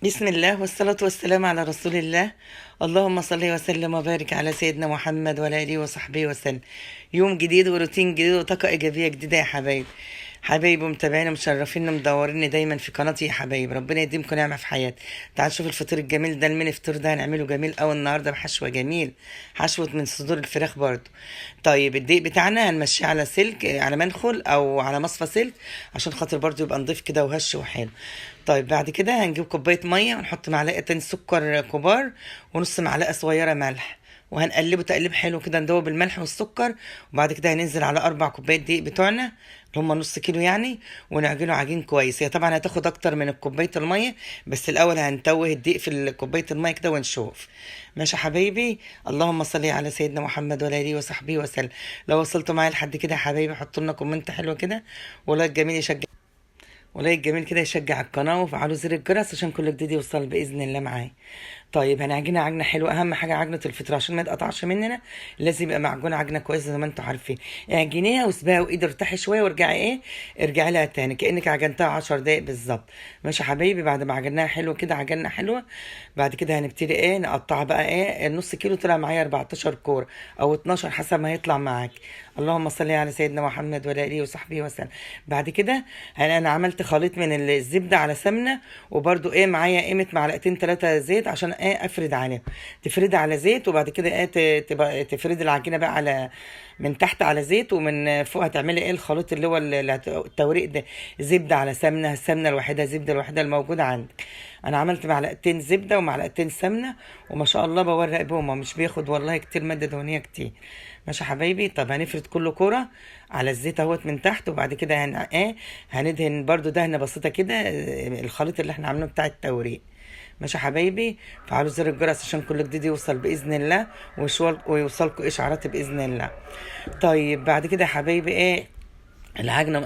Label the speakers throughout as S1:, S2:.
S1: بسم الله والصلاة والسلام على رسول الله. اللهم صل وسلم وبارك على سيدنا محمد وعلى آله وصحبه وسلم. يوم جديد وروتين جديد وطاقة إيجابية جديدة يا حبايب. حبايبي متابعينا مشرفين مدوريني دايما في قناتي يا حبايب، ربنا يديمكم نعمة في حياتي. تعالوا شوف الفطير الجميل ده. المين فطير ده هنعمله جميل أوي النهارده بحشوة جميل، حشوة من صدور الفراخ برضو. طيب الدقيق بتاعنا هنمشيه على سلك، على منخل أو على مصفى سلك، عشان خاطر برضو يبقى نضيف كده وهش وحلو. طيب بعد كده هنجيب كوباية مية ونحط معلقتين سكر كبار ونص معلقة صغيرة ملح، وهنقلبه تقليب حلو كده، ندوب الملح والسكر. وبعد كده هننزل على 4 كوبايات دقيق بتوعنا اللي هم نص كيلو يعني، ونعجنه عجين كويس. هي طبعا هتاخد اكتر من كوباية المية، بس الاول هنتوه الدقيق في كوباية المية كده ونشوف. ماشي يا حبايبي. اللهم صل على سيدنا محمد وعلى اله وصحبه وسلم. لو وصلتوا معايا لحد كده يا حبايبي حطوا لنا كومنت حلو كده، ولايك جميل يشجع، ولايك جميل كده يشجع القناة، وفعلوا زر الجرس عشان كل جديد يوصل بإذن الله معايا. طيب هنعجنها عجنة حلوة، أهم حاجة عجنة الفطيرة عشان ما يتقطعش مننا، لازم يبقى معجونة عجنة كويسة زي ما انتوا عارفين. اعجنيها وسيبها وإيد ارتاحي شوية، وارجعي ارجعي لها تاني كأنك عجنتها 10 دقايق بالظبط. ماشي يا حبايبي. بعد ما عجناها حلو كده، عجنة حلوة، بعد كده هنبتدي نقطعها بقى. النص كيلو طلع معايا 14 كورة أو 12 حسب ما هيطلع معاك. اللهم صل على سيدنا محمد وعلى آله وصحبه وسلم. بعد كده انا عملت خليط من الزبده على سمنه، وبرده معايا قيمه معلقتين 3 زيت عشان افرد عليهم. تفرد على زيت، وبعد كده تبقى تفرد العجينه بقى على من تحت على زيت، ومن فوق هتعملي الخليط اللي هو التوريق ده، زبده على سمنه، السمنه الوحيده زبده الوحيده الموجوده عندك. انا عملت معلقتين زبده ومعلقتين سمنه، وما شاء الله بورق بهما، مش بياخد والله كتير ماده دهنيه كتير. ماشي يا حبايبي. طب هنفرد كل كوره على الزيت اهوت من تحت، وبعد كده هندهن برضو دهنه بسيطه كده الخليط اللي احنا عاملينه بتاع التوريق. ماشي يا حبايبي. فعلوا زر الجرس عشان كل جديد يوصل باذن الله، ويوصلكوا اشعارات باذن الله. طيب بعد كده يا حبايبي العجنه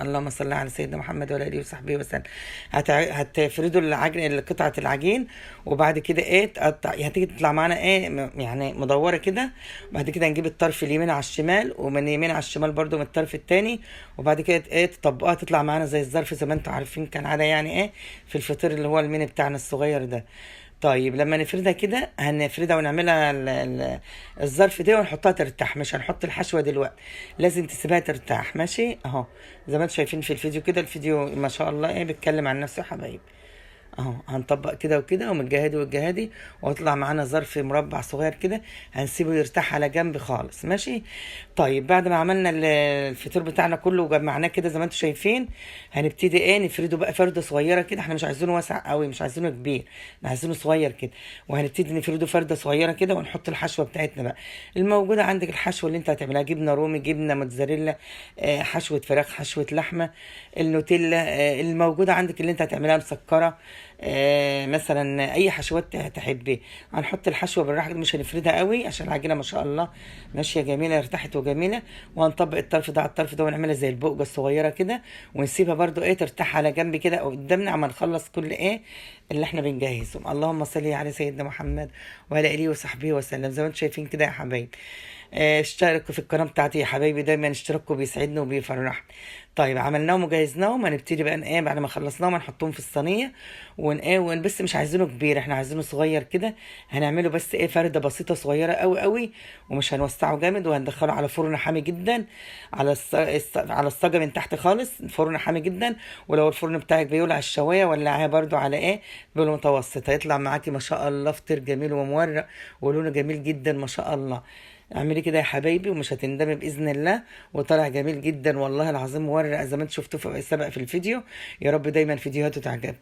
S1: اللهم صل على سيدنا محمد وعلى اله وصحبه وسلم. هتفردوا العجن، قطعه العجين، وبعد كده هتيجي تطلع معانا يعني مدوره كده. بعد كده نجيب الطرف اليمين على الشمال، ومن اليمين على الشمال برضو من الطرف التاني، وبعد كده تطبقوها تطلع معانا زي الظرف زي ما انتوا عارفين كان عاده يعني في الفطير اللي هو الميني بتاعنا الصغير ده. طيب لما نفردها كده هنفردها ونعملها الظرف ده ونحطها ترتاح، مش هنحط الحشوة دلوقتي، لازم تسيبها ترتاح. ماشي اهو، زي ما انتم شايفين في الفيديو كده. الفيديو ما شاء الله بيتكلم عن نفسه يا حبايبي. اهو هنطبق كده وكده، ومن الجهادي والجهادي، ويطلع معانا ظرف مربع صغير كده، هنسيبه يرتاح على جنب خالص. ماشي. طيب بعد ما عملنا الفطير بتاعنا كله وجمعناه كده زي ما انتم شايفين، هنبتدي نفرده بقى فرده صغيره كده. احنا مش عايزينه واسع قوي، مش عايزينه كبير، احنا عايزينه صغير كده. وهنبتدي نفرده فرده صغيره كده، ونحط الحشوه بتاعتنا بقى الموجوده عندك. الحشوه اللي انت هتعملها جبنه رومي، جبنه موتزاريلا، حشوه فراخ، حشوه لحمه، النوتيلا، الموجوده عندك اللي انت هتعملها مسكره، مثلا اي حشوات تحبيه. هنحط الحشوه بالراحه كده، مش هنفردها قوي عشان العجينه ما شاء الله ماشيه جميله، ارتاحت وجميله. وهنطبق الطرف ده على الطرف ده، ونعملها زي البقجه الصغيره كده، ونسيبها برضو ترتاح على جنب كده او قدامنا عما نخلص كل اللي احنا بنجهزهم. اللهم صل على سيدنا محمد وعلى اله وصحبه وسلم. زي ما انتم شايفين كده يا حبايبي. اشتركوا في القناه بتاعتي يا حبايبي، دايما اشتراككم بيسعدني وبيفرحني. طيب عملناهم وجهزناهم، هنبتدي بقى بعد ما خلصناهم هنحطهم في الصينيه بس مش عايزينه كبير، احنا عايزينه صغير كده. هنعمله بس فرده بسيطه صغيره قوي قوي، ومش هنوسعه جامد. وهندخله على فرن حامي جدا، على الصاجه من تحت خالص، فرن حامي جدا. ولو الفرن بتاعك بيولع الشوايه، ولعها برضو على بالمتوسط، هيطلع معاكي ما شاء الله فطير جميل ومورق ولونه جميل جدا ما شاء الله. اعملي كده يا حبايبي ومش هتندمي باذن الله. وطلع جميل جدا والله العظيم، مورق زي ما انتم شفتوه سبق في الفيديو. يا رب دايما فيديوهاته تعجبكم.